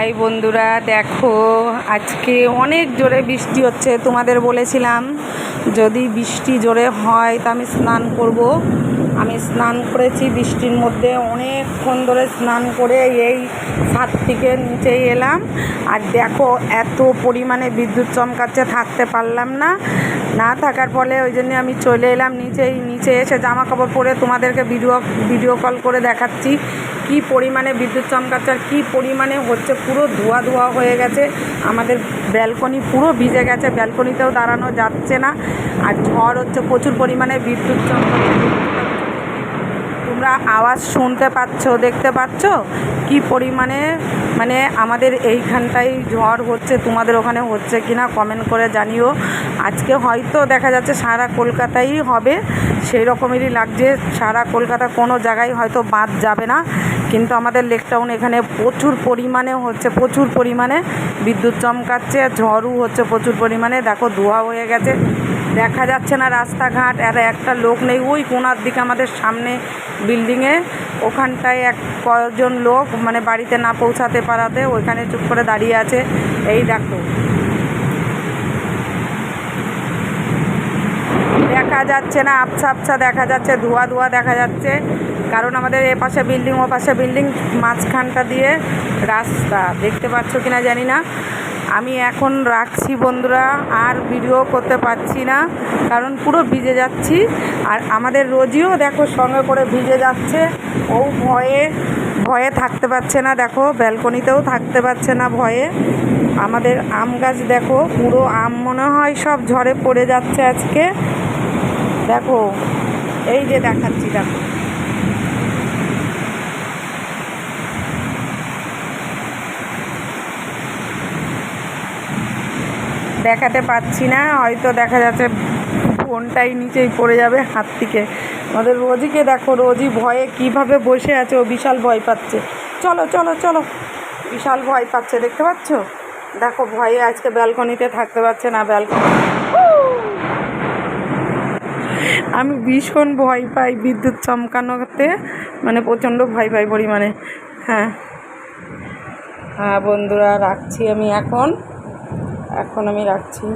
High বন্ধুরা, দেখো আজকে অনেক জোরে বৃষ্টি হচ্ছে। তোমাদের বলেছিলাম যদি বৃষ্টি জোরে হয় তা আমি স্নান করব। আমি স্নান করেছি বৃষ্টির মধ্যে, অনেকক্ষণ ধরে স্নান করে এই ছাদ থেকে নিচেই এলাম। আর দেখো এত পরিমাণে বিদ্যুৎ চমকাচ্ছে, থাকতে পারলাম না। না থাকার ফলে ওই জন্য আমি চলে এলাম নিচে এসে জামা কাপড় পরে তোমাদেরকে ভিডিও কল করে দেখাচ্ছি কি পরিমাণে বিদ্যুৎ চমকাচ্ছে আর কী পরিমাণে হচ্ছে। পুরো ধোয়া ধোয়া হয়ে গেছে, আমাদের ব্যালকনি পুরো ভিজে গেছে, ব্যালকনিতেও দাঁড়ানো যাচ্ছে না। আর ঝড় হচ্ছে, প্রচুর পরিমাণে বিদ্যুৎ চমকাচ্ছে। তোমরা আওয়াজ শুনতে পাচ্ছ, দেখতে পাচ্ছ কি পরিমাণে, মানে আমাদের এইখানটাই ঝড় হচ্ছে। তোমাদের ওখানে হচ্ছে কিনা কমেন্ট করে জানিও। আজকে হয়তো দেখা যাচ্ছে সারা কলকাতাই হবে, সেই রকমেরই লাগছে। সারা কলকাতা কোনো জায়গায় হয়তো বাদ যাবে না, কিন্তু আমাদের লেক টাউন এখানে প্রচুর পরিমাণে বিদ্যুৎ চমকাচ্ছে, ঝড়ও হচ্ছে প্রচুর পরিমাণে। দেখো ধোঁয়া হয়ে গেছে, দেখা যাচ্ছে না রাস্তাঘাট, আর একটা লোক নেই। ওই কোণার দিকে আমাদের সামনে বিল্ডিংয়ে ওখানটায় কয়েকজন লোক মানে বাড়িতে না পৌঁছাতে পারাতে ওইখানে চুপ করে দাঁড়িয়ে আছে। এই দেখো দেখা যাচ্ছে না, আবছা দেখা যাচ্ছে, ধোঁয়া দেখা যাচ্ছে। কারণ আমাদের এ পাশে বিল্ডিং, ও পাশে বিল্ডিং, মাঝখানটা দিয়ে রাস্তা। দেখতে পাচ্ছ কিনা জানি না। আমি এখন রাখছি বন্ধুরা, আর ভিডিও করতে পারছি না কারণ পুরো ভিজে যাচ্ছি। আর আমাদের রোজিও দেখো সঙ্গে করে ভিজে যাচ্ছে, ও ভয়ে থাকতে পারছে না। দেখো ব্যালকনিতেও থাকতে পারছে না ভয়ে। আমাদের আম গাছ দেখো, পুরো আম মনে হয় সব ঝড়ে পড়ে যাচ্ছে আজকে। দেখো এই যে দেখাচ্ছি, দেখো দেখাতে পাচ্ছি না, হয়তো দেখা যাচ্ছে ফোনটাই নিচেই পড়ে যাবে হাত থেকে। আমাদের রোজিকে দেখো, রোজি ভয়ে কিভাবে বসে আছে, ও বিশাল ভয় পাচ্ছে। চলো চলো চলো, বিশাল ভয় পাচ্ছে, দেখতে পাচ্ছ? দেখো ভয়ে আজকে ব্যালকনিতে থাকতে পারছে না। আমি ভীষণ ভয় পাই বিদ্যুৎ চমকানোতে, মানে প্রচণ্ড ভয় পাই পরিমাণে। হ্যাঁ বন্ধুরা রাখছি আমি, এখন আমি রাখছি।